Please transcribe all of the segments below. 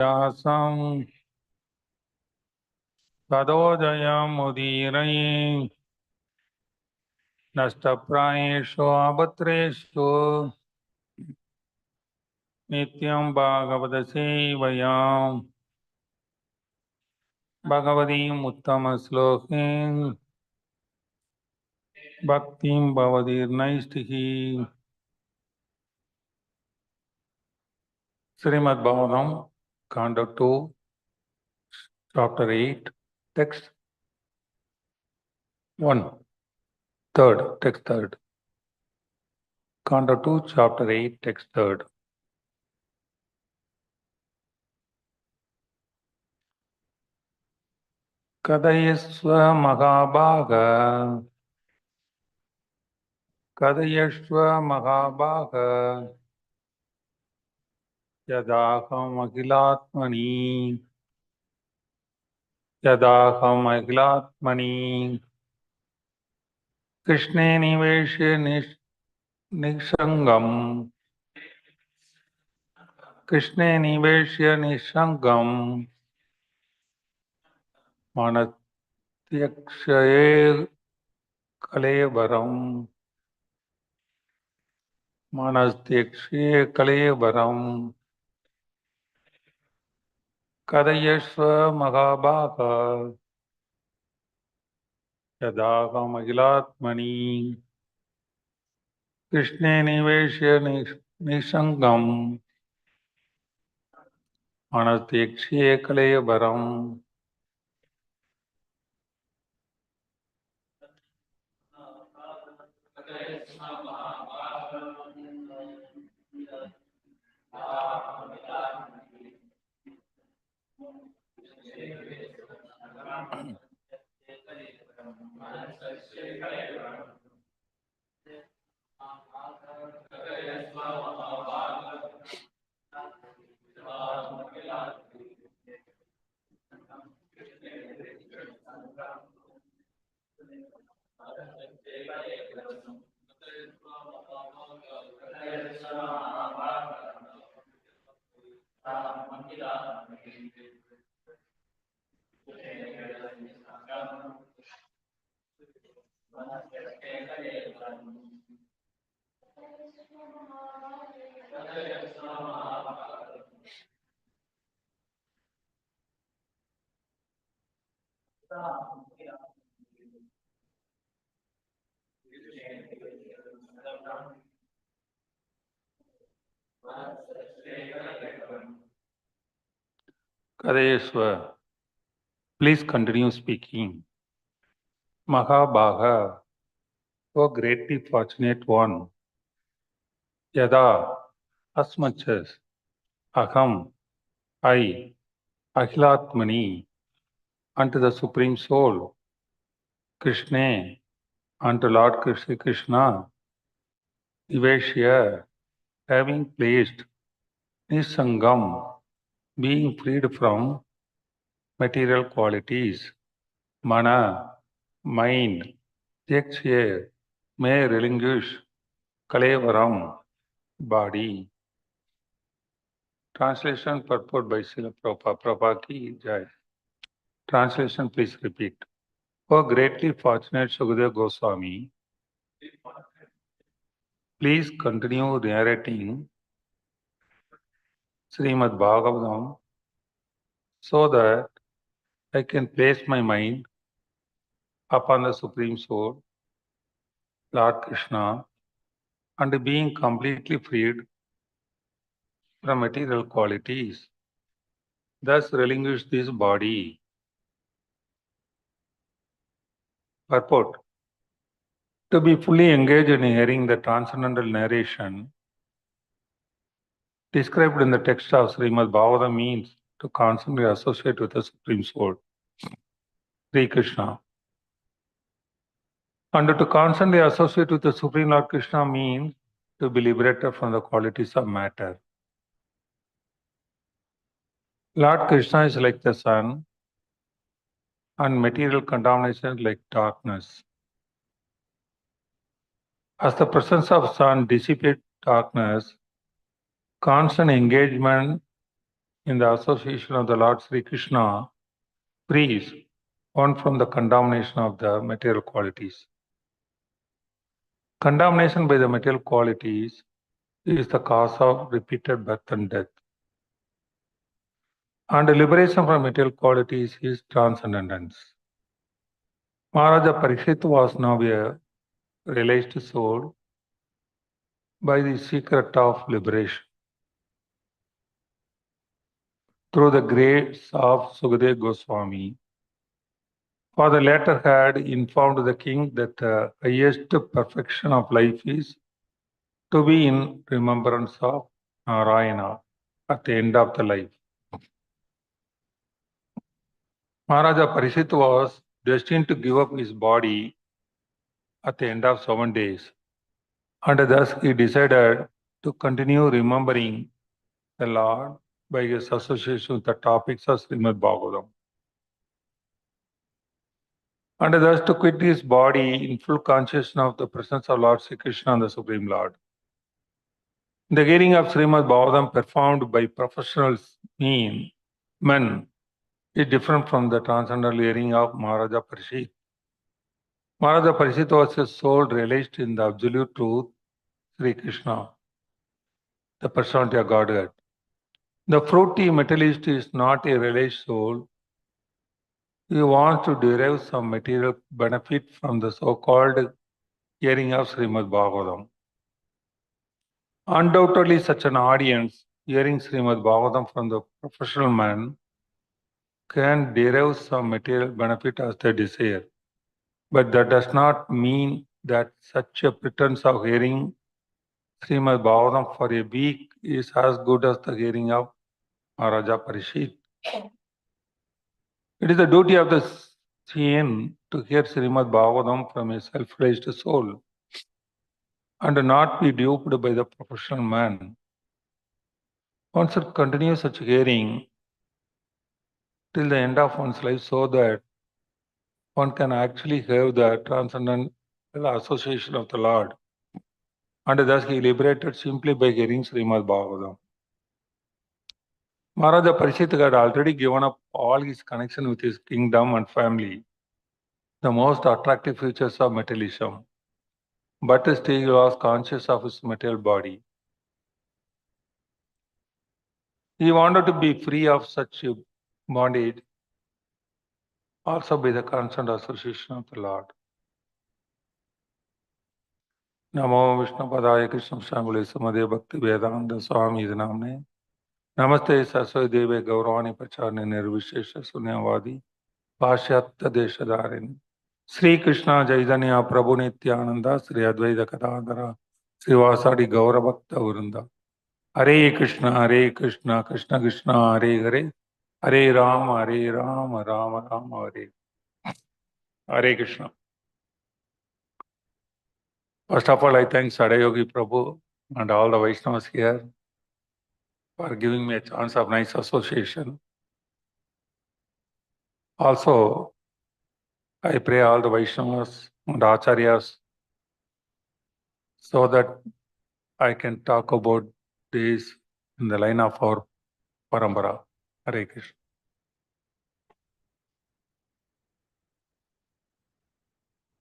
Yasam Tadodayam Udiraye Nashtaprayeshu Abhatreshu Nityam Bhagavadase Vayam Bhagavadim Uttama Slokin Bhaktim Bhavadir Naistihi Srimad Bhavatam Canto 2 Chapter 8 Text 1 Third Text 3rd Canto 2 Chapter 8 Text 3rd Kadayasva Mahabhaga Kadayashva Mahabhaga Yadaham Agilatmani Yadaham Agilatmani Krishne Niveshe Nishangam Krishne Niveshe Nishangam Manatyakshaye Kalevaram Manastyakshaye Kalevaram Kadayashva Mahabhaga Yadaham Agilatmani Krishne Niveshe Nishangam Manastyakshaye Kalevaram Kadayasva, please continue speaking. Mahabhaga, O greatly fortunate one. Yada, as much as. Aham, I. Akhilatmani, unto the Supreme Soul. Krishna, unto Lord Krishna. Niveshya, having placed Nisangam, being freed from material qualities. Mana, mind. Yakshya, may relinquish. Kalevaram, body. Translation purport by Srila Prabhupada. Prabhupada ki jai. Translation, please repeat. O greatly fortunate Sukadeva Goswami, please continue narrating Srimad Bhagavatam so that I can place my mind upon the Supreme Soul, Lord Krishna, and being completely freed from material qualities, thus relinquish this body. Purport. To be fully engaged in hearing the transcendental narration described in the text of Srimad Bhagavatam means to constantly associate with the Supreme Soul, Sri Krishna. And to constantly associate with the Supreme Lord Krishna means to be liberated from the qualities of matter. Lord Krishna is like the sun, and material contamination is like darkness. As the presence of sun dissipates darkness, constant engagement in the association of the Lord Sri Krishna frees one from the condemnation of the material qualities. Condemnation by the material qualities is the cause of repeated birth and death. And liberation from material qualities is transcendence. Maharaja Parikshit was now a realized soul by the secret of liberation. Through the grace of Sukadeva Goswami, for the latter had informed the king that the highest perfection of life is to be in remembrance of Narayana at the end of the life. Maharaja Parikshit was destined to give up his body at the end of 7 days, and thus he decided to continue remembering the Lord by his association with the topics of Srimad Bhagavatam, and thus to quit his body in full consciousness of the presence of Lord Sri Krishna and the Supreme Lord. The hearing of Srimad Bhagavatam performed by professionals men is different from the transcendental hearing of Maharaja Parikshit. Maharaja Parikshit was a soul realized in the absolute truth, Sri Krishna, the personality of Godhead. The fruity materialist is not a realized soul. He wants to derive some material benefit from the so-called hearing of Srimad Bhagavatam. Undoubtedly, such an audience hearing Srimad Bhagavatam from the professional man can derive some material benefit as they desire. But that does not mean that such a pretense of hearing Srimad Bhagavatam for a week is as good as the hearing of Maharaja Parikshit. It is the duty of the saint to hear Srimad Bhagavatam from a self-raised soul and not be duped by the professional man. One should continue such hearing till the end of one's life so that one can actually have the transcendental association of the Lord. And thus he liberated simply by hearing Srimad Bhagavatam. Maharaja Parikshit had already given up all his connection with his kingdom and family, the most attractive features of materialism, but still he was conscious of his material body. He wanted to be free of such bondage, also by the constant association of the Lord. Namo Vishnu Padaya Krishna Shangule Samade Bhakti Vedanta Swami Namne Namaste Saraswati Deve Gauravani Pacharne Nirvishesha Sunyavadi Pashyatya Deshadarini Sri Krishna Jaitanya Prabhu Nityananda Sri Advaita Kadadara Srivasadi Gauravakta Vrinda Hare Krishna Krishna Krishna Hare Hare Hare Rama Rama Rama Hare Hare Krishna. First of all, I thank Sadayogi Prabhu and all the Vaishnavas here for giving me a chance of nice association. Also, I pray all the Vaishnavas and Acharyas so that I can talk about this in the line of our Parambara. Hare Krishna.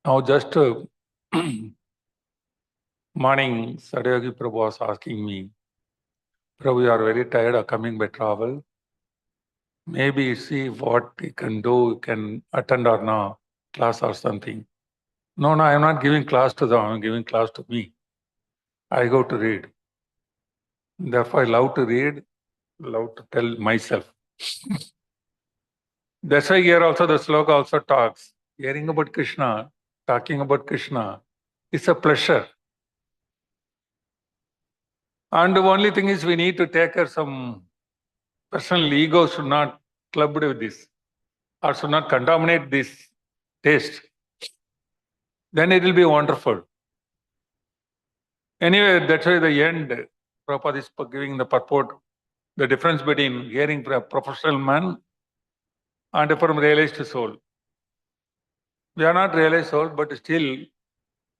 Now just morning, Sadayogi Prabhu was asking me, Prabhu, you are very tired of coming by travel. Maybe see what you can do, you can attend or not, class or something. No, I am not giving class to them, I am giving class to me. I go to read. Therefore, I love to read, love to tell myself. That's why here also the sloka also talks. Hearing about Krishna, talking about Krishna, it's a pleasure. And the only thing is we need to take care some personal ego should not clubbed with this or should not contaminate this taste. Then it will be wonderful. Anyway, that's why the end, Prabhupada is giving the purport, the difference between hearing from a professional man and from realized soul. We are not realized soul, but still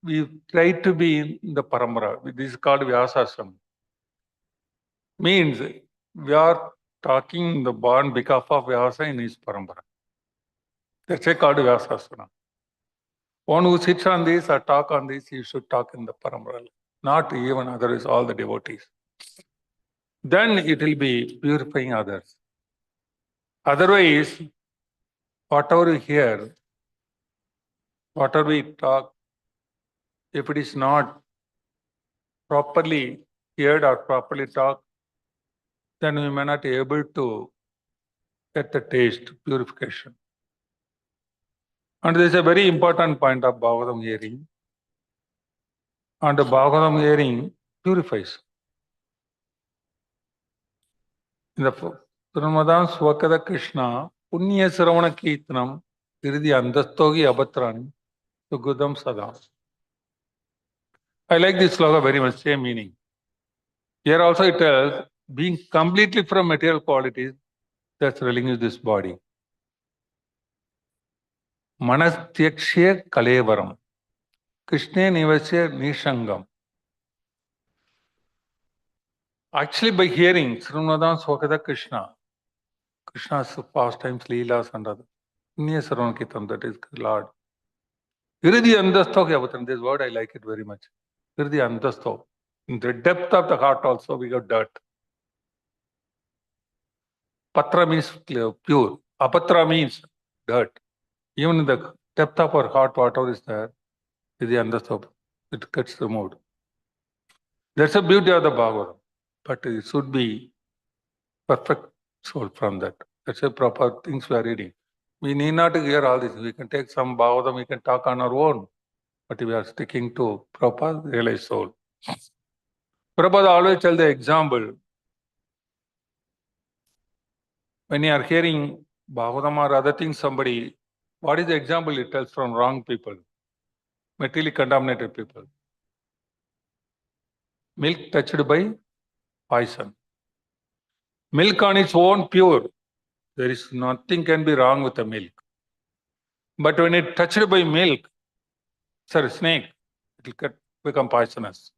we try to be in the parampara. This is called Vyasasam. Means we are talking the born because of Vyasa in his parampara. That's why called Vyasasana. One who sits on this or talk on this, you should talk in the parampara, not even others, all the devotees. Then it will be purifying others. Otherwise, whatever we hear, whatever we talk, if it is not properly heard or properly talked, then we may not be able to get the taste, purification. And this is a very important point of Bhagavatam hearing. And the Bhagavatam hearing purifies. In the Pranmadam Swakada Krishna, Punya Saravana Kirtanam, Iridi Andastogi Abatrani, Sugudam Sada. I like this sloga very much, same meaning. Here also it tells, being completely from material qualities, that's relinquish this body. Manastyakshe Kalevaram, Krishna Nivasya Nishangam. Actually, by hearing Srinadam Swakada Krishna, Krishna's pastimes, Leelas, and other, Punya Saravana Kirtanam, that is Lord. Iridi Andasto Abatran, this word I like it very much. Iridi Andasto. In the depth of the heart also we got dirt. Patra means pure. Apatra means dirt. Even in the depth of our heart, whatever is there, is the Andasto. It gets removed. That's the beauty of the Bhagavatam. But it should be perfect soul from that. That's the proper things we are reading. We need not to hear all this. We can take some Bhagavatam, we can talk on our own. But we are sticking to proper realized soul. Prabhupada always tell the example. When you are hearing Bhagavatam or other things, somebody, what is the example it tells from wrong people, materially contaminated people? Milk touched by poison. Milk on its own pure. There is nothing can be wrong with the milk. But when it touched by milk, snake, it will become poisonous.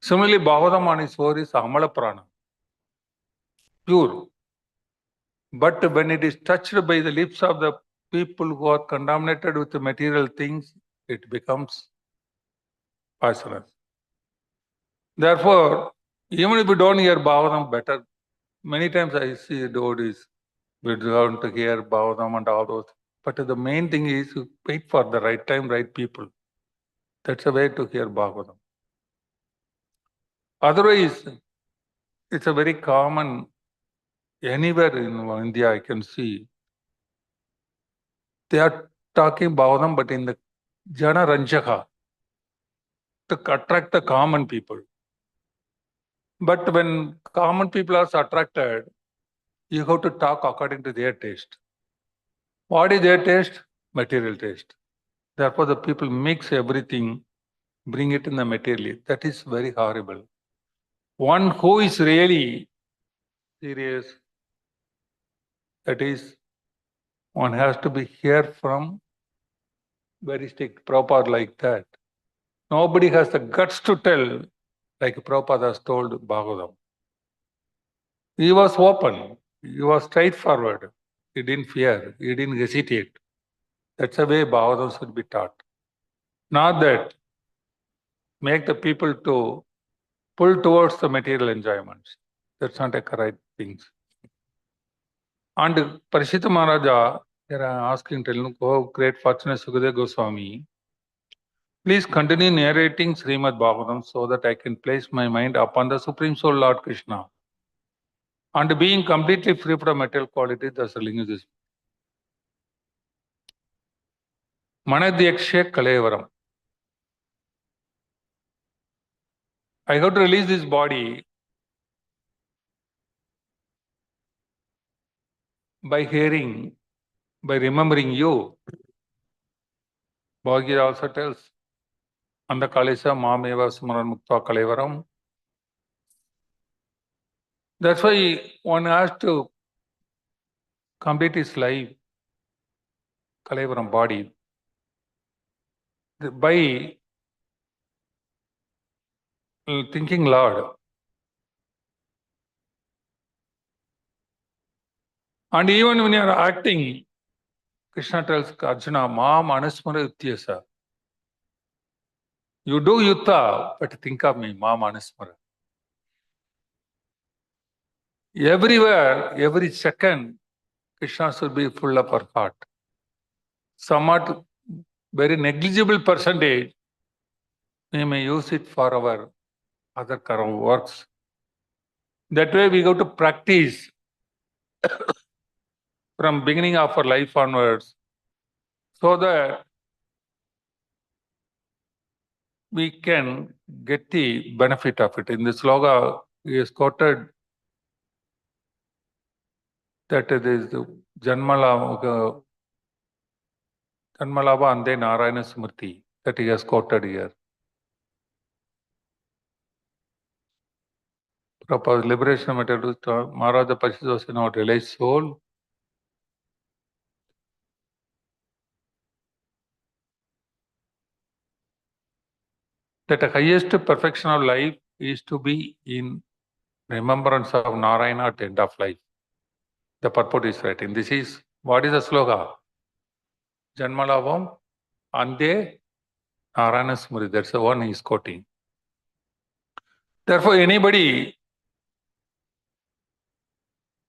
Similarly, Bhagavatam on its own is Amala Prana, pure. But when it is touched by the lips of the people who are contaminated with the material things, it becomes poisonous. Therefore, even if we don't hear Bhagavatam better, many times I see devotees, we don't to hear Bhagavatam and all those. But the main thing is to wait for the right time, right people. That's a way to hear Bhagavatam. Otherwise, it's a very common, anywhere in India I can see, they are talking Bhagavatam, but in the Jana Ranjaka, to attract the common people. But when common people are attracted, you have to talk according to their taste. What is their taste? Material taste. Therefore, the people mix everything, bring it in the material. That is very horrible. One who is really serious, that is, one has to be here from very strict, proper like that. Nobody has the guts to tell, like Prabhupada has told Bhagavatam. He was open, he was straightforward, he didn't fear, he didn't hesitate. That's the way Bhagavatam should be taught. Not that make the people to pull towards the material enjoyments. That's not a correct thing. And Parishita Maharaja, here I am asking, telling, oh, great fortunate Sukadeva Goswami, please continue narrating Srimad Bhagavatam so that I can place my mind upon the Supreme Soul Lord Krishna. And being completely free from material qualities, thus linking this. Manadyaksha Kalevaram. I have to release this body by hearing, by remembering you. Bhagavad Gita also tells, Anda Kalesa Mameva Smaran Mukta Kalevaram. That's why one has to complete his life, Kalevaram body, by thinking Lord. And even when you are acting, Krishna tells Arjuna, Mam Anusmara Utyasa. You do Yuddha, but think of me, Mam Anusmara. Everywhere, every second, Krishna should be full of our heart. Somewhat very negligible percentage, we may use it for our other karma works. That way we go to practice from beginning of our life onwards, so that we can get the benefit of it. In this sloga, he is quoted that it is Janmalabha Ande Narayana Smriti, that he has quoted here. Proper liberation material, Maharaja Parishad in our realized soul. That the highest perfection of life is to be in remembrance of Narayana at the end of life. The purport is writing. This is, what is the sloga? Janmalabham Ande Narayana Smriti. That's the one he is quoting. Therefore, anybody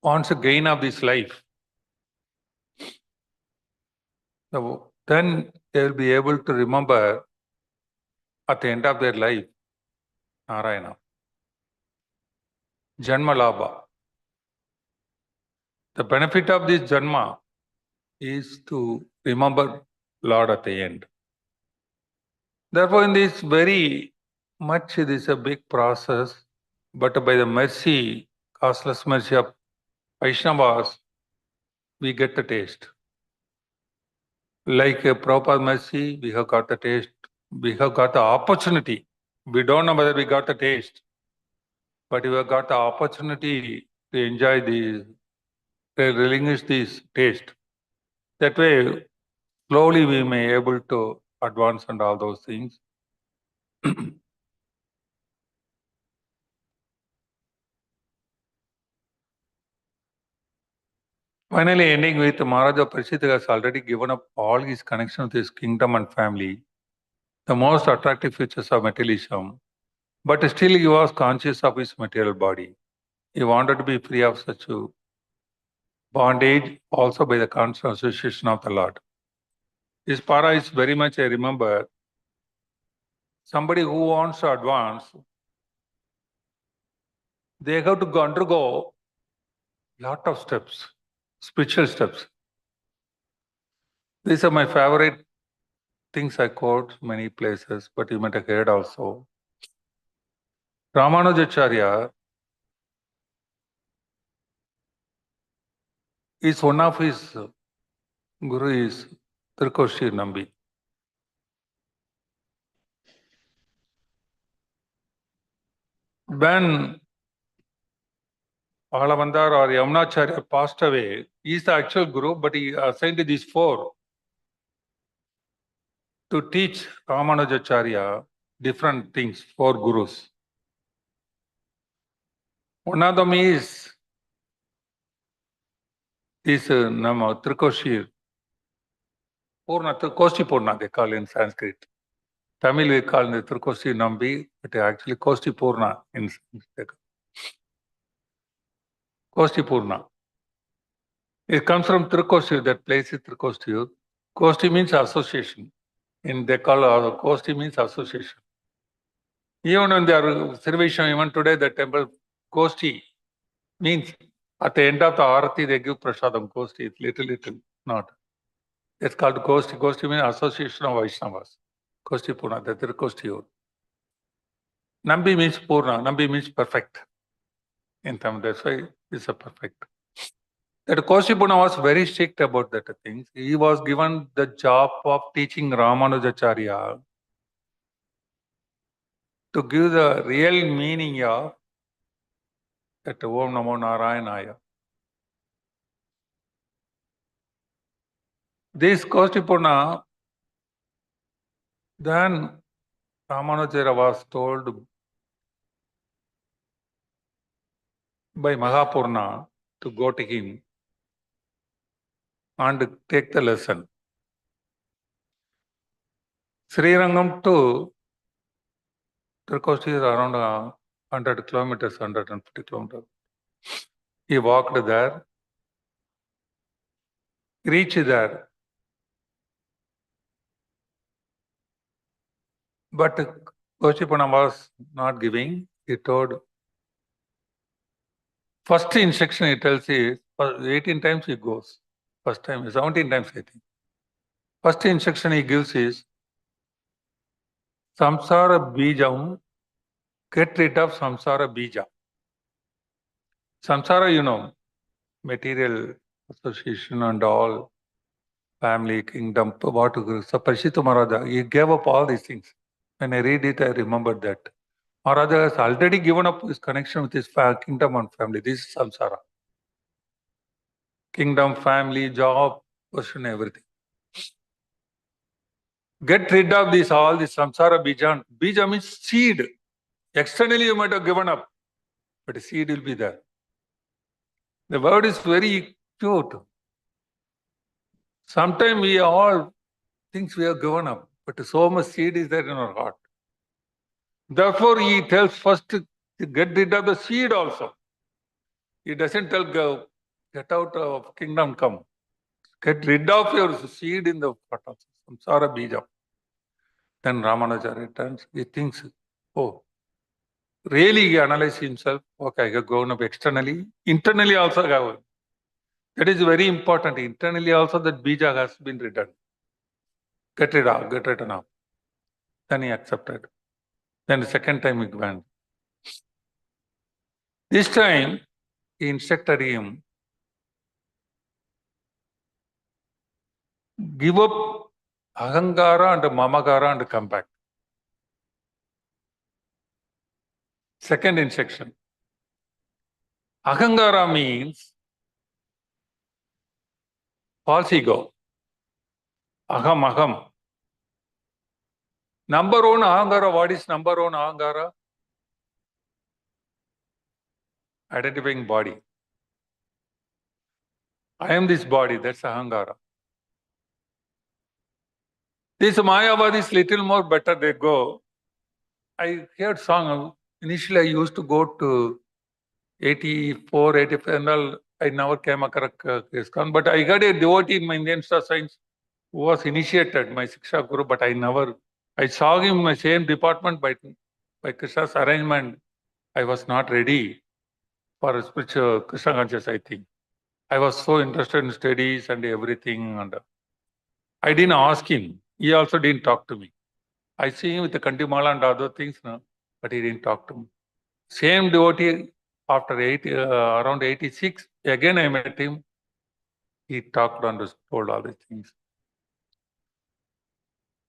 wants a gain of this life, then they will be able to remember at the end of their life Narayana. Janma Labha. The benefit of this Janma is to remember Lord at the end. Therefore, in this very much, it is a big process, but by the mercy, costless mercy of Vaishnavas, we get the taste. Like a proper mercy, we have got the taste, we have got the opportunity. We don't know whether we got the taste, but we have got the opportunity to enjoy these, to relinquish this taste. That way, slowly we may able to advance and all those things. Finally, ending with Maharaja Parishit has already given up all his connection with his kingdom and family, the most attractive features of materialism, but still he was conscious of his material body. He wanted to be free of such a bondage also by the constant association of the Lord. This para is very much, I remember, somebody who wants to advance, they have to undergo lot of steps, spiritual steps. These are my favorite things I quote many places, but you might have heard also. Ramanujacharya is one of his guru is Tirkoshi Nambi. When Alavandar or Yamunacharya passed away, he is the actual guru, but he assigned these four to teach Ramanujacharya different things, four gurus. One of them is this Tirkoshi Purna, Kosti Purna they call in Sanskrit. Tamil we call it Tirkoshi Nambi, but actually Kosti Purna in Sanskrit. Kosti Purna. It comes from Tirkoshi, that place is Tirkosti. Kosti means association. In they call Kosti means association. Even in their Sirvisham, even today the temple Kosti means at the end of the Arati they give Prasadam Kosti, little, not. It's called Kosti. Kosti means association of Vaishnavas. Kosti Purna, the Tirkosti. Nambi means Purna, Nambi means perfect. In Tamil, that's why it's a perfect. That Kosti Purna was very strict about that things. He was given the job of teaching Ramanujacharya to give the real meaning of that Om Namo Narayanaya. This Kosti Purna, then Ramanujacharya was told by Mahapurna to go to him and take the lesson. Srirangam to Tirkosti is around 100 kilometers, 150 kilometers. He walked there, reached there. But Kochipana was not giving. He told, first instruction he tells is, 18 times he goes. First time, 17 times I think. First instruction he gives is, Samsara Bijam, get rid of Samsara Bija. Samsara, material association and all, family, kingdom, what to so Parishita Maharaja, he gave up all these things. When I read it, I remember that. Maharaja has already given up his connection with his kingdom and family. This is samsara. Kingdom, family, job, person, everything. Get rid of this, all this samsara bija. Bija means seed. Externally you might have given up, but seed will be there. The word is very cute. Sometimes we all think we have given up, but so much seed is there in our heart. Therefore, he tells first to get rid of the seed also. He doesn't tell go, get out of kingdom, come. Get rid of your seed in the heart also. Samsara bija. Then Ramanuja returns. He thinks, oh, really he analyzes himself. Okay, I have grown up externally. Internally also I have. That is very important. Internally also that bija has been written. Get written off. Then he accepted. Then the second time he went. This time he instructed him, give up ahangara and mamagara and come back. Second instruction. Ahangara means false ego. Aham. Number one ahangara, what is number one ahangara? Identifying body. I am this body, that's ahangara. This Mayavad is little more better, they go. I heard song, initially I used to go to 84, 85 and all, I never came across ISKCON, but I got a devotee in my Indian Science who was initiated, my Siksha Guru, but I saw him in my same department by Krishna's arrangement. I was not ready for spiritual Krishna conscious, I think. I was so interested in studies and everything, and I didn't ask him. He also didn't talk to me. I see him with the Kantimala and other things, but he didn't talk to me. Same devotee, after around 86, again I met him. He talked and told all these things.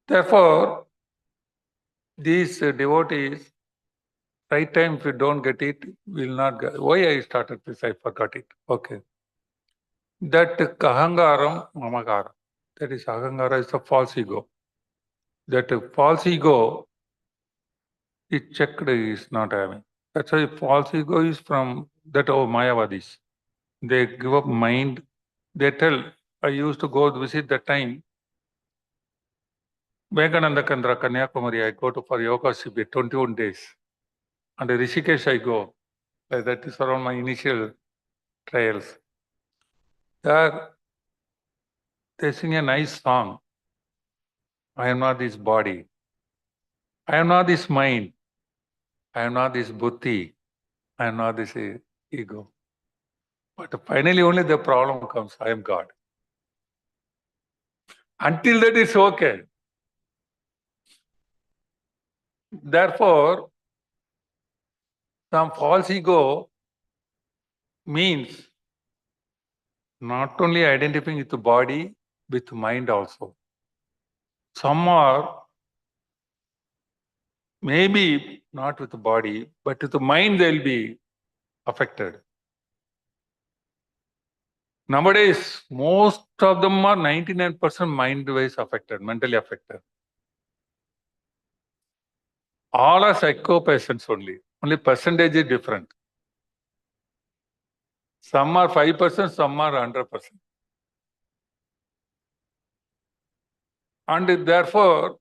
Therefore, these devotees, right time, if you don't get it, will not get. Why I started this, I forgot it. Okay. That ahangaram, mamagara, that is ahangara is a false ego. That false ego, it checked is not having. That's why false ego is from that Mayavadis. They give up mind. They tell, I used to go visit that time. Megananda Kandra, Kanyakumari, I go to for yoga Shibir, 21 days. And Rishikesh I go. That is around my initial trials. There, they sing a nice song. I am not this body. I am not this mind. I am not this buddhi. I am not this ego. But finally only the problem comes, I am God. Until that it's okay. Therefore, some false ego means not only identifying with the body, with mind also. Some are maybe not with the body, but with the mind they'll be affected. Nowadays, most of them are 99% mind-wise affected, mentally affected. All are psycho patients only percentage is different. Some are 5%, some are 100%. And therefore,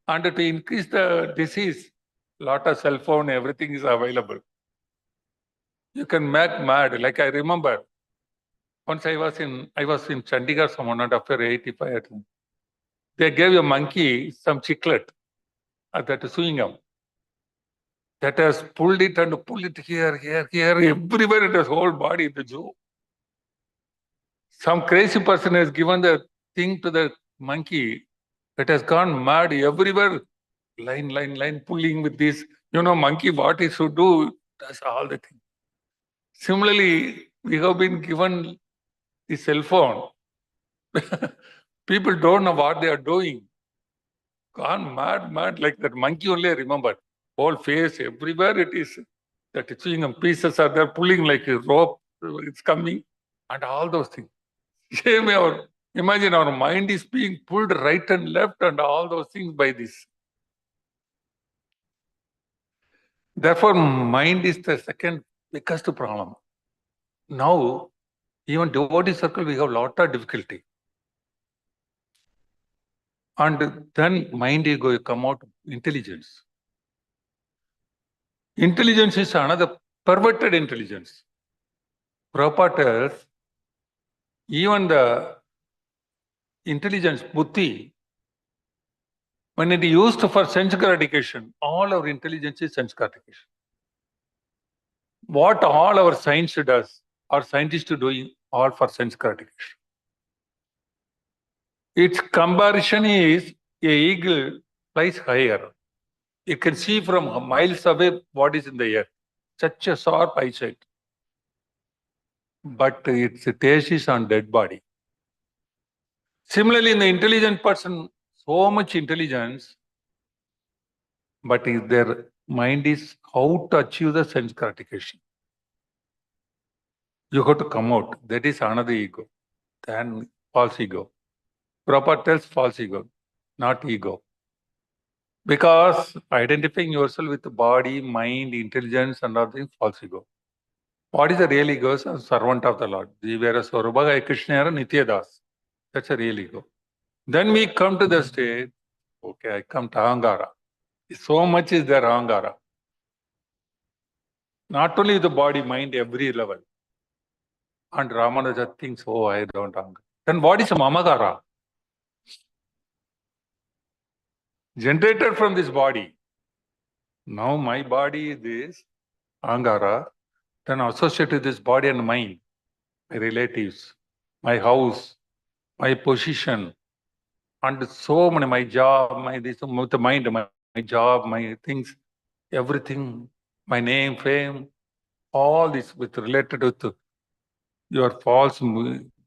and to increase the disease, lot of cell phone, everything is available. You can make mad. Like I remember, once I was in Chandigarh, someone not after 85. I think. They gave a monkey some chiclet, that chewing gum. That has pulled it and pulled it here, everywhere. It has whole body in the zoo. Some crazy person has given the thing to the monkey. It has gone mad everywhere. Line, pulling with this. Monkey, what it should do, does all the thing. Similarly, we have been given the cell phone. People don't know what they are doing. Gone mad, like that monkey only I remember. Whole face, everywhere it is. That chewing gum pieces are there, pulling like a rope, it's coming, and all those things. Same, imagine our mind is being pulled right and left and all those things by this. Therefore, mind is the second biggest problem. Now, even devotee circle, we have a lot of difficulty. And then mind ego come out intelligence. Intelligence is another perverted intelligence. Prabhupada tells, even the intelligence, buddhi, when it is used for sense gratification, all our intelligence is sense gratification. What all our science does, our scientists doing all for sense gratification. Its comparison is a eagle flies higher. You can see from miles away what is in the air. Such a sharp eyesight. But its taste is on dead body. Similarly, in the intelligent person, so much intelligence, but their mind is how to achieve the sense gratification. You have to come out. That is another ego. Then false ego. Prabhupada tells false ego, not ego. Because identifying yourself with the body, mind, intelligence, and all things, false ego. What is the real ego? A servant of the Lord. Jivera Swarubhaga Krishnara Nityadas. That's a real ego. Then we come to the state, okay, I come to Ahangara. So much is there Ahangara. Not only the body, mind, every level. And Ramanuja thinks, oh, I don't Ahangara. Then what is Mamagara? Generated from this body. Now my body is this, Ahangara, then associated with this body and mind, my relatives, my house, my position, and so many, my job, my this, with the mind, my job, my things, everything, my name, fame, all this with related with your false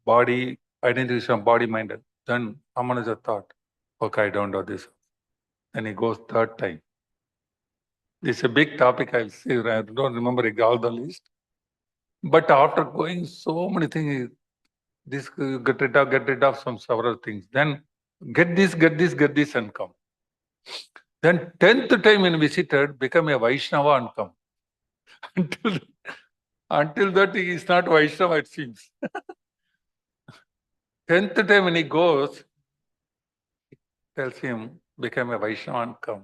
body, identification, body, mind. Then Ramanuja thought, okay, I don't know this. Then he goes third time. This is a big topic, I'll say, I don't remember all the list. But after going so many things, this get rid of some several things. Then get this, and come. Then 10th time when visited, become a Vaishnava and come. Until that he is not Vaishnava, it seems. 10th time when he goes, tells him, become a Vaishnava and come.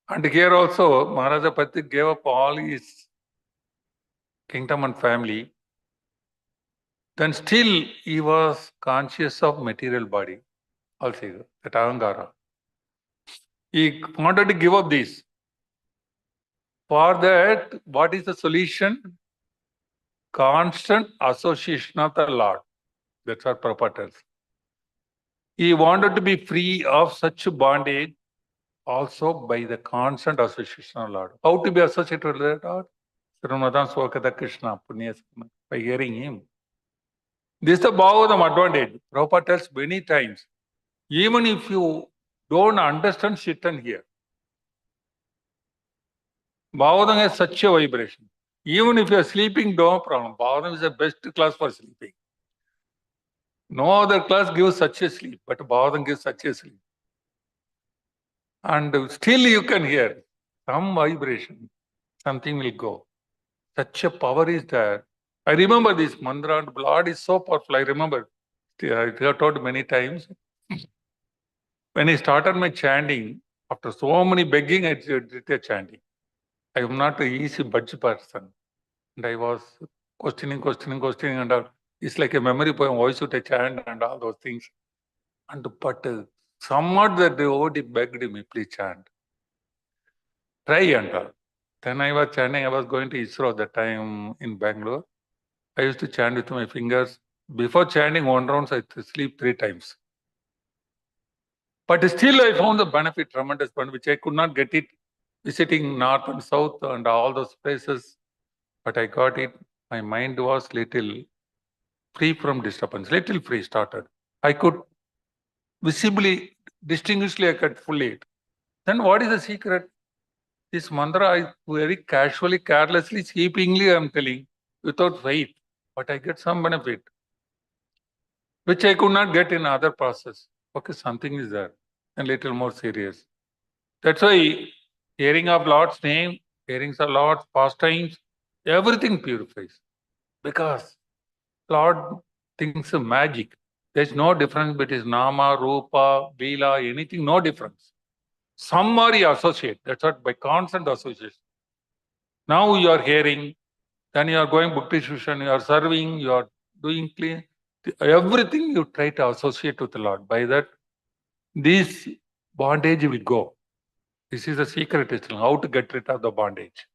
And here also, Maharaja Pati gave up all his kingdom and family. Then still he was conscious of material body, also, that Ahangara. He wanted to give up this. For that, what is the solution? Constant association of the Lord. That's what Prabhupada tells. He wanted to be free of such bondage also by the constant association of Lord. How to be associated with the Lord? Srimadhan Swakata Krishna, Punya, by hearing him. This is the Bhagavatam advantage. Prabhupada tells many times, even if you don't understand, sit and hear. Bhagavatam has such a vibration. Even if you are sleeping, no problem. Bhagavatam is the best class for sleeping. No other class gives such a sleep, but Bhagavatam gives such a sleep. And still you can hear some vibration. Something will go. Such a power is there. I remember this mantra, and blood is so powerful. I remember. I have told many times. When I started my chanting, after so many begging, I did a chanting. I am not an easy budge person. And I was questioning, and all. It's like a memory poem, why should I chant and all those things. And but somewhat the devotee begged me, please chant. Try and all. Then I was chanting, I was going to ISRO at that time in Bangalore. I used to chant with my fingers. Before chanting 1 round, I sleep 3 times. But still I found the benefit, tremendous benefit, which I could not get it visiting north and south and all those places. But I got it. My mind was little free from disturbance, little free started. I could visibly, distinguishedly, I could fully it. Then what is the secret? This mantra I very casually, carelessly, sleepingly I am telling, without faith. But I get some benefit, which I could not get in other process. Okay, something is there, and little more serious. That's why hearing of Lord's name, hearing of Lord's pastimes, everything purifies. Because Lord thinks of magic. There's no difference between Nama, Rupa, Leela, anything, no difference. Somebody associate. That's what by constant association. Now you are hearing, then you are going book distribution, you are serving, you are doing clean. Everything you try to associate with the Lord. By that, this bondage will go. This is the secret, is how to get rid of the bondage.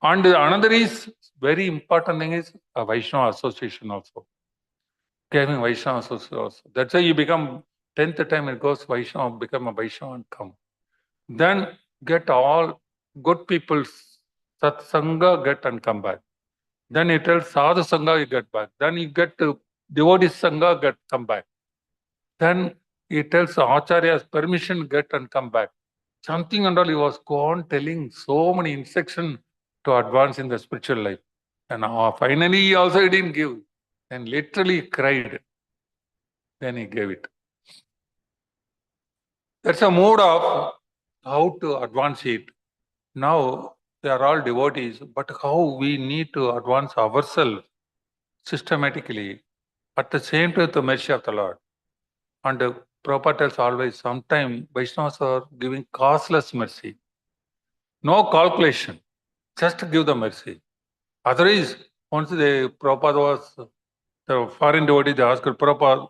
And another is very important thing is a Vaishnava association also. Having Vaishnava association also. That's why you become 10th time it goes Vaishnava, become a Vaishnava and come. Then get all good people's satsanga, get and come back. Then it tells sadhu sangha, you get back. Then you get to devotee sangha, get come back. Then it tells acharya's permission, get and come back. Something and all he was gone telling so many instructions to advance in the spiritual life. And finally he also didn't give. And literally cried. Then he gave it. That's a mode of how to advance it. Now they are all devotees, but how we need to advance ourselves systematically at the same time the mercy of the Lord. And Prabhupada tells always, sometimes Vaishnavas are giving costless mercy. No calculation, just give the mercy. Otherwise, once the Prabhupada was, the foreign devotee, they asked Prabhupada,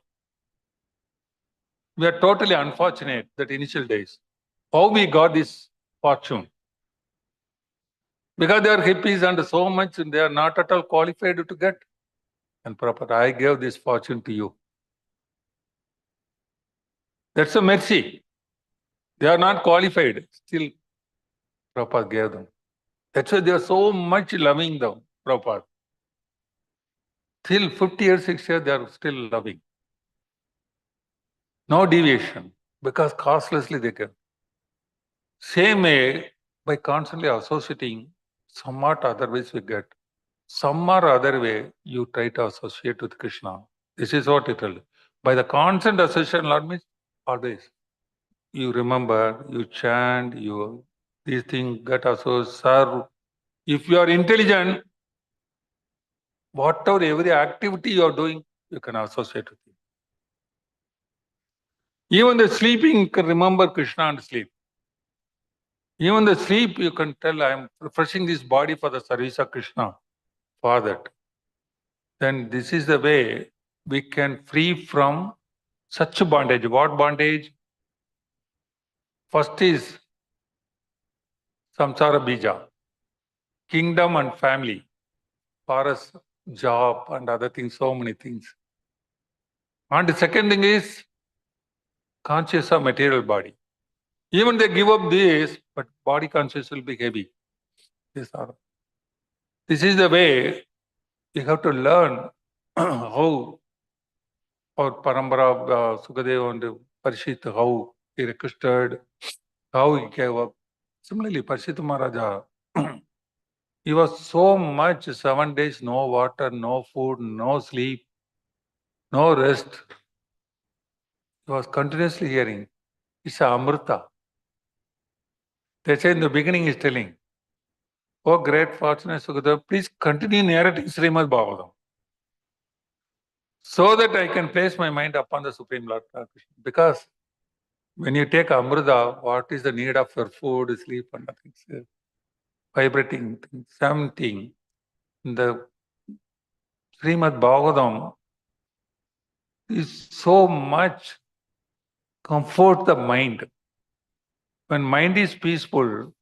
we are totally unfortunate that initial days. How we got this fortune? Because they are hippies and so much, they are not at all qualified to get. And Prabhupada, I gave this fortune to you. That's a mercy. They are not qualified. Still, Prabhupada gave them. That's why they are so much loving them, Prabhupada. Till 50 years, 60 years, they are still loving. No deviation, because costlessly they give. Same way, by constantly associating, somewhat otherwise we get. Some or other way, you try to associate with Krishna. This is what it will. By the constant association, Lord means always. You remember, you chant, you these things get associated, serve. If you are intelligent, whatever every activity you are doing, you can associate with it. Even the sleeping, you can remember Krishna and sleep. Even the sleep, you can tell, I am refreshing this body for the service of Krishna. For that. Then this is the way we can free from such bondage. What bondage? First is samsara bija, kingdom and family, forest, job and other things, so many things. And the second thing is conscious of material body. Even they give up this, but body conscious will be heavy. This is the way we have to learn how our parambara of Sukadeva and Parishit, how he requested, how he gave up. Similarly, Parishit Maharaja, he was so much 7 days, no water, no food, no sleep, no rest. He was continuously hearing. It's a Amrita. They say in the beginning he's telling, oh great fortunate Sukadeva, please continue narrating Srimad Bhagavatam, so that I can place my mind upon the Supreme Lord Krishna. Because When you take Amrita, what is the need of your food, sleep, and nothing? It's vibrating thing, something. The Srimad Bhagavatam is so much comfort the mind. When mind is peaceful,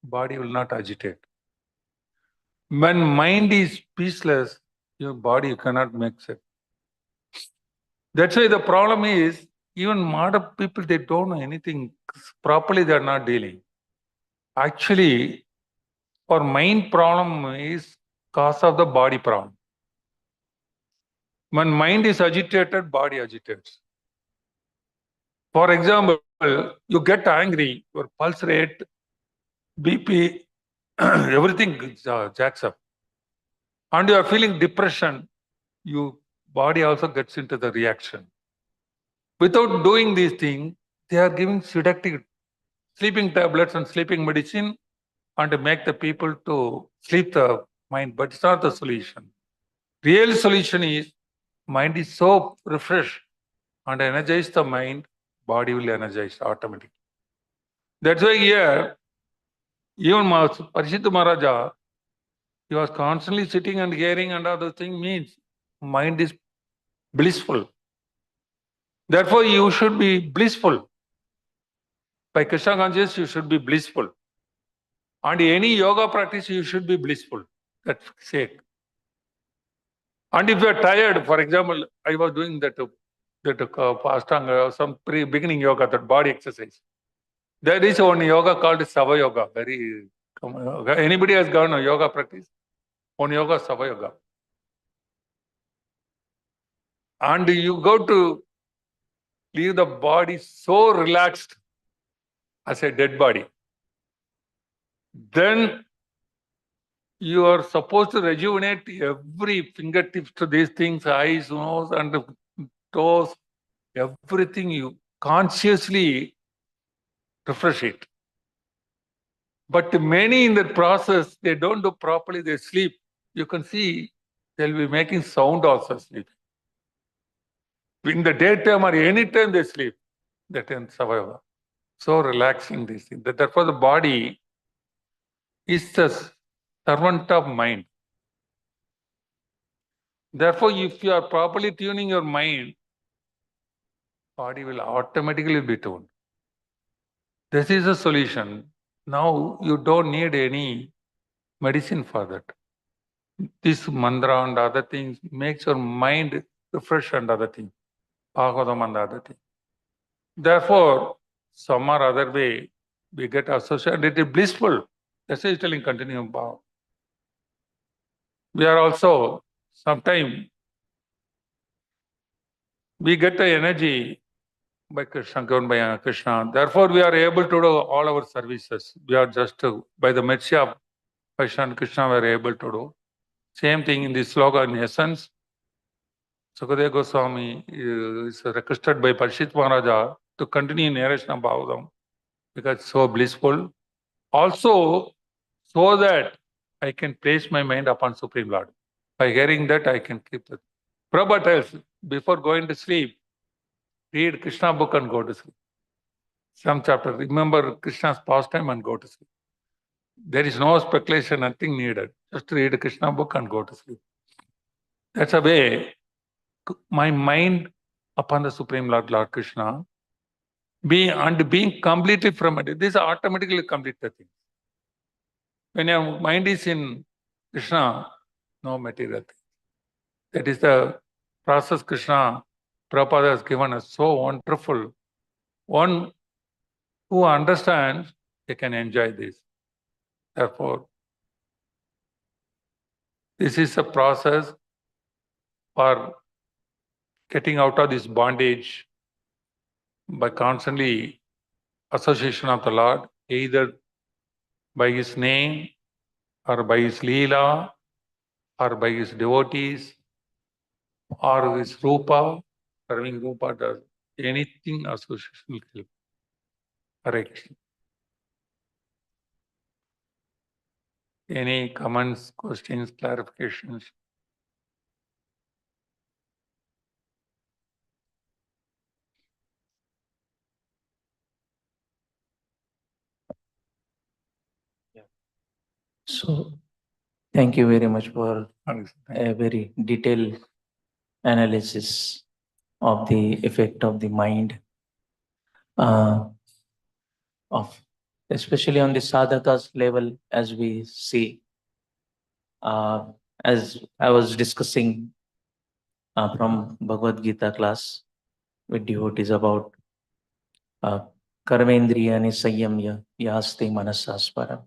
body will not agitate. When mind is peaceless, your body you cannot mix it. That's why the problem is, even modern people, they don't know anything properly, they are not dealing. Actually, our mind problem is cause of the body problem. When mind is agitated, body agitates. For example, you get angry, your pulse rate, BP, everything jacks up. And you are feeling depression, your body also gets into the reaction. Without doing these things, they are giving sedative sleeping tablets and sleeping medicine and to make the people to sleep the mind, but it's not the solution. Real solution is mind is so refreshed and energize the mind, body will energize automatically. That's why here, even Parishita Maharaja, he was constantly sitting and hearing and other thing means mind is blissful. Therefore, you should be blissful. By Krishna consciousness, you should be blissful. And any yoga practice, you should be blissful. That's sake. And if you are tired, for example, I was doing that Ashtanga, some beginning yoga, that body exercise. There is one yoga called Sava Yoga. Very common yoga. Anybody has gone a yoga practice? One yoga, Sava Yoga. And you go to leave the body so relaxed as a dead body. Then you are supposed to rejuvenate every fingertips to these things, eyes, nose, and toes, everything you consciously refresh it. But many in that process, they don't do properly, they sleep. You can see they'll be making sound also sleep. In the daytime or any time they sleep, that in survival. So relaxing these things. Therefore, the body is the servant of mind. Therefore, if you are properly tuning your mind, body will automatically be tuned. This is a solution. Now you don't need any medicine for that. This mantra and other things makes your mind refresh and other things. Bhagavatam and other things. Therefore, some or other way, we get associated. It is blissful. That's why it's telling continuum bhav. We are also, sometimes, we get the energy by Krishna, given by Krishna. Therefore, we are able to do all our services. We are just, by the mercy of Krishna and Krishna, we are able to do. Same thing in this slogan, in essence. Sukadeva Goswami is requested by Parishit Maharaja to continue narration of Bhagavatam because it's so blissful. Also, so that I can place my mind upon Supreme Lord. By hearing that, I can keep it. Prabhupada tells, before going to sleep, read Krishna book and go to sleep. Some chapter, remember Krishna's pastime and go to sleep. There is no speculation, nothing needed. Just read Krishna book and go to sleep. That's a way my mind upon the Supreme Lord, Lord Krishna, being completely from it. This automatically complete the thing. When your mind is in Krishna, no material thing. That is the process Krishna Prabhupada has given us, so wonderful. One who understands, they can enjoy this. Therefore, this is a process for getting out of this bondage by constantly association of the Lord, either by His name or by His Leela or by His devotees or His Rupa, serving Rupa does anything association will help. Hare Krishna. Any comments, questions, clarifications? So, thank you very much for a very detailed analysis of the effect of the mind, uh, of especially on the sadhaka's level, as we see. As I was discussing from Bhagavad Gita class with devotees about uh, karmendriyani sanyamya yaste manasasparam.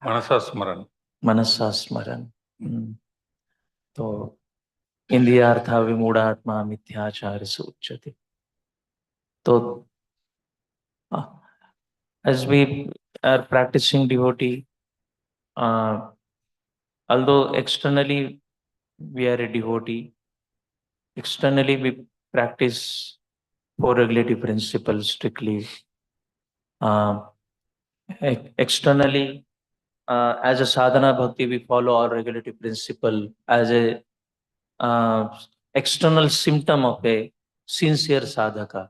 Manasasmaran. Manasasmaran. So, Indriyartha vimudatma mithyachara suchyate. So, as we are practicing devotee, although externally we are a devotee, externally we practice four regulative principles strictly. Externally, as a sadhana bhakti, we follow our regulative principle as a external symptom of a sincere sadhaka.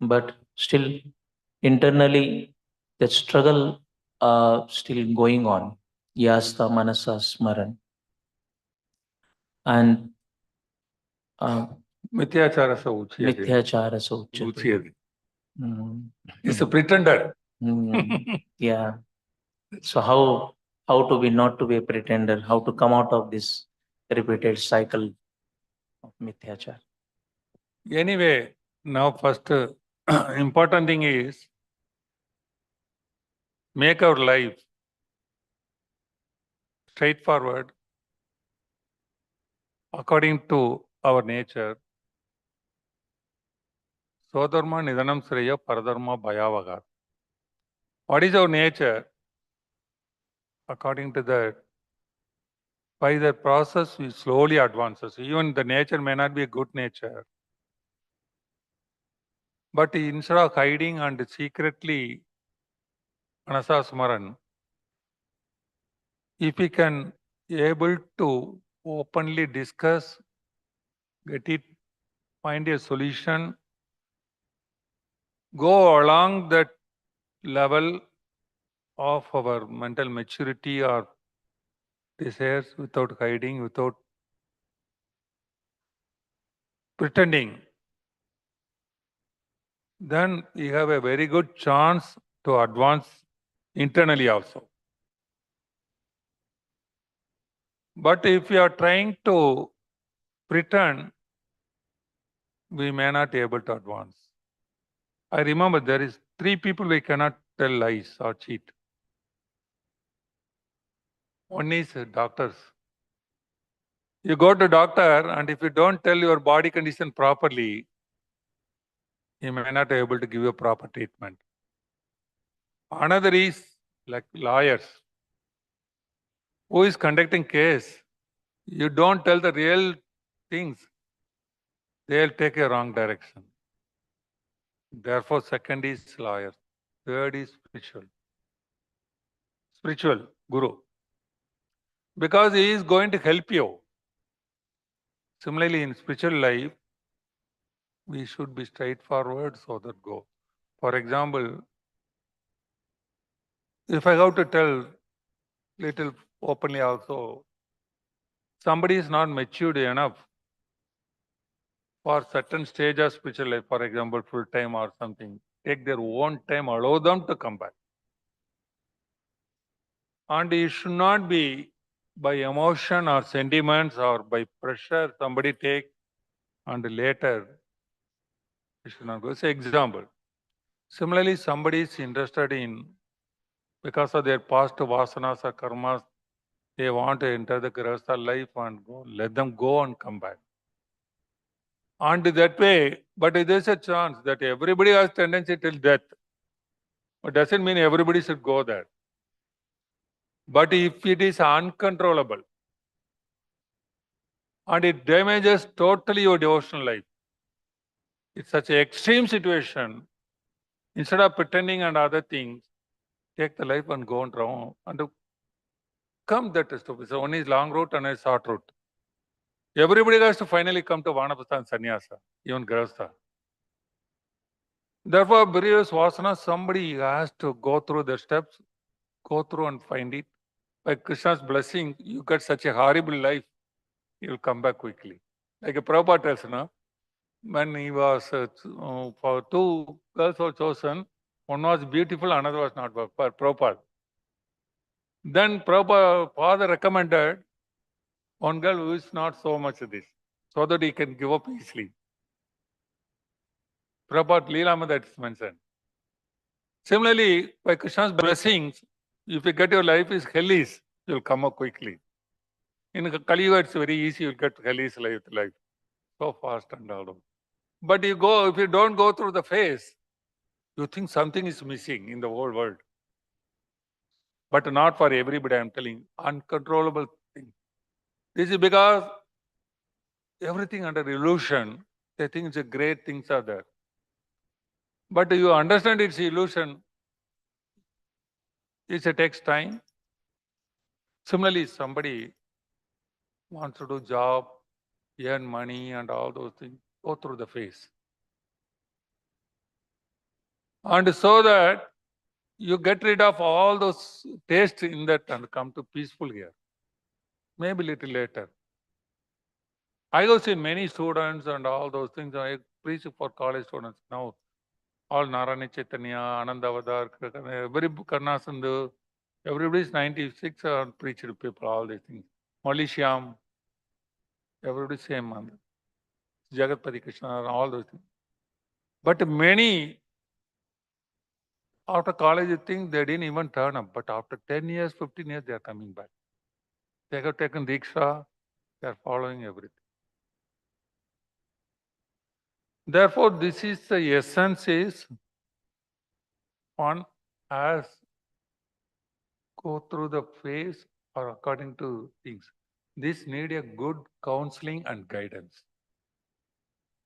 But still, internally, that struggle still going on. Yasta manasa smaran. And Mithyachara sa uchyate. mithyachara sauchyate. Uchyate. It's a pretender. Yeah. So how to be not to be a pretender? How to come out of this repeated cycle of mithyachara? Anyway, now first important thing is make our life straightforward according to our nature. Sodharma nidanam sreya paradharma bhayavagat. What is our nature? According to that, by the process we slowly advances. Even the nature may not be a good nature. But instead of hiding and secretly manasasmaran, if we can able to openly discuss, get it, find a solution, go along that level of our mental maturity or desires without hiding, without pretending, then we have a very good chance to advance internally also. But if we are trying to pretend, we may not be able to advance. I remember there is 3 people we cannot tell lies or cheat. One is doctors. You go to doctor and if you don't tell your body condition properly, he may not be able to give you proper treatment. Another is like lawyers. Who is conducting case? You don't tell the real things, they'll take a wrong direction. Therefore, second is lawyer. Third is spiritual guru. Because he is going to help you. Similarly, in spiritual life, we should be straightforward so that go. For example, if I have to tell little openly also, somebody is not matured enough for certain stage of spiritual life, for example, full time or something, take their own time, allow them to come back. And it should not be by emotion or sentiments or by pressure somebody take and later it should not go. Say example. Similarly, somebody is interested in, because of their past vasanas or karmas, they want to enter the grahastha life and go, let them go and come back. And that way, but there is a chance that everybody has tendency till death. But doesn't mean everybody should go there. But if it is uncontrollable and it damages totally your devotional life, it's such an extreme situation, instead of pretending and other things, take the life and go on round and come that step. So one is long route and a short route. Everybody has to finally come to Vanaprastha and Sannyasa, even Grahastha. Therefore, various vasana, somebody has to go through the steps, go through and find it, by Krishna's blessing, you get such a horrible life, you'll come back quickly. Like a Prabhupada tells, no? When he was, for two girls were chosen, one was beautiful, another was not, for Prabhupada. Then Prabhupada, father recommended one girl who is not so much this, so that he can give up easily. Prabhupada Leela that is mentioned. Similarly, by Krishna's blessings, if you get your life is hellish, you'll come up quickly. In Kali Yuga, it's very easy, you'll get hellish life. So fast and all. But if you don't go through the phase, you think something is missing in the whole world. But not for everybody, I'm telling you, uncontrollable thing. This is because everything under illusion, they think it's a great things are there. But you understand it's illusion, it takes time. Similarly, somebody wants to do job, earn money and all those things, go through the phase. And so that you get rid of all those tastes in that and come to peaceful here. Maybe little later. I have seen many students and all those things. I preach for college students now. All Narayana Chaitanya, Anandavadar, every Karnasandhu, everybody is 96 and preached to people, all these things. Malaysiam, everybody same man. Jagatpati Krishna, all those things. But many after college, you think they didn't even turn up. But after 10 years, 15 years, they are coming back. They have taken Diksha, they are following everything. Therefore, this is the essence is one has go through the phase or according to things. This need a good counseling and guidance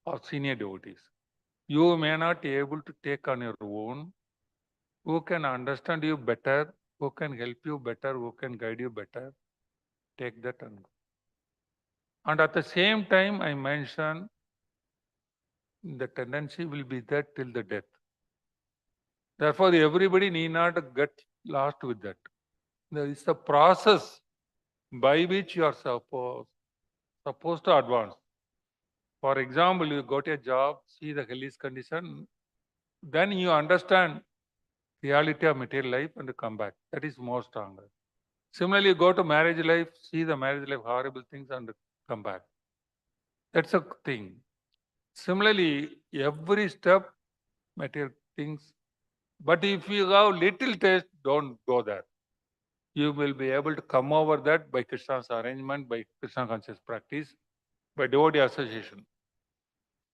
of senior devotees. You may not be able to take on your own. Who can understand you better, who can help you better, who can guide you better, take that and go. And at the same time, I mentioned the tendency will be there till the death. Therefore, everybody need not get lost with that. There is a process by which you are supposed to advance. For example, you got a job, see the hellish condition, then you understand reality of material life and come back. That is more stronger. Similarly, you go to marriage life, see the marriage life, horrible things and come back. That's a thing. Similarly, every step, material things. But if you have little taste, don't go there. You will be able to come over that by Krishna's arrangement, by Krishna conscious practice, by devotee association.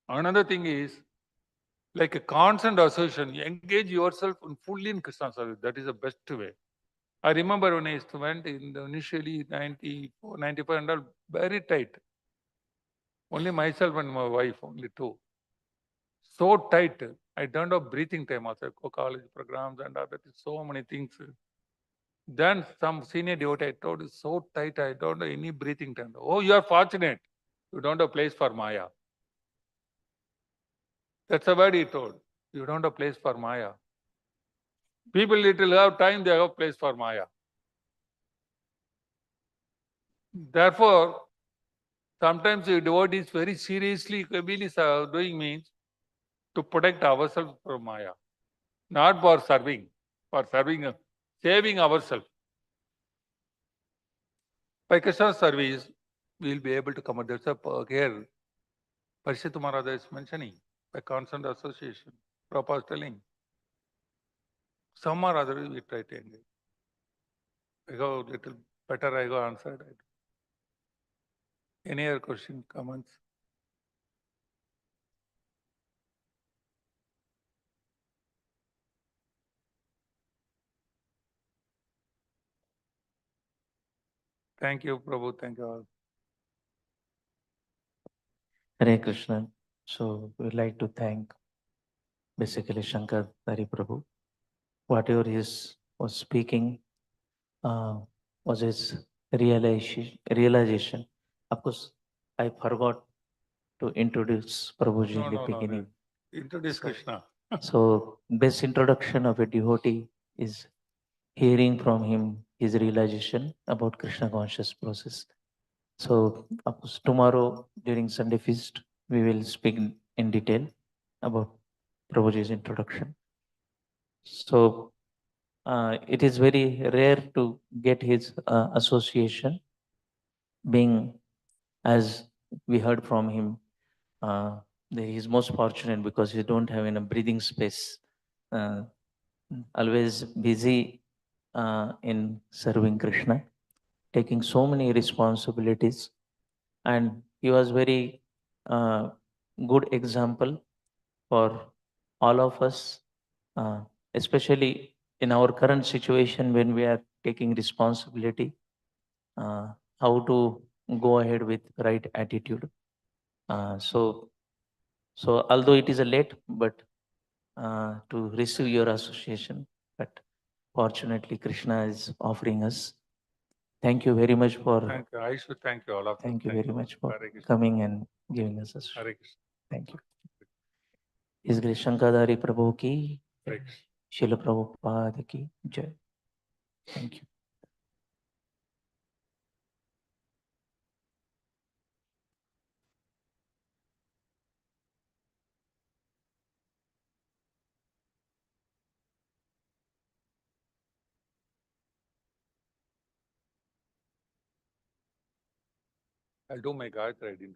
Another thing is, like a constant association, engage yourself fully in Krishna service. That is the best way. I remember when I went initially 94, 95 and all, very tight. Only myself and my wife, only two. So tight. I don't have breathing time also, college programs and other, so many things. Then some senior devotee told, it's so tight, I don't have any breathing time. Oh, you are fortunate. You don't have place for Maya. That's a word he told. You don't have place for Maya. People little have time, they have place for Maya. Therefore, sometimes the devotees very seriously, really doing means to protect ourselves from Maya. Not for serving, saving ourselves. By Krishna's service, we will be able to come out. There's a here, Parishit Maharaj is mentioning, by constant association. Prabhupada is telling. Some or other we try to engage. I go little better, I go answered. Any other question, comments? Thank you, Prabhu. Thank you all. Hare Krishna. So we'd like to thank basically Shankhadhari Prabhu. Whatever he was speaking was his realization. Of course, I forgot to introduce Prabhuji in the beginning. Introduce Krishna. So best introduction of a devotee is hearing from him his realization about Krishna conscious process. So of course, tomorrow during Sunday feast, we will speak in detail about Prabhuji's introduction. So it is very rare to get his association, being as we heard from him, he is most fortunate because he don't have a breathing space. Uh, Always busy in serving Krishna, taking so many responsibilities, and he was very uh, good example for all of us, uh, especially in our current situation when we are taking responsibility, uh, how to go ahead with right attitude. So although it is a late, but to receive your association, but fortunately Krishna is offering us. Thank you very much for. Thank you. I should thank you all of you. Thank you very much for Hare Krishna. coming and giving us association. Hare Krishna. Thank you. His Grace Shankhadhari Prabhu ki, Hare Krishna. Srila Prabhupada ki jai. Thank you. I'll do my Gayatri. I didn't.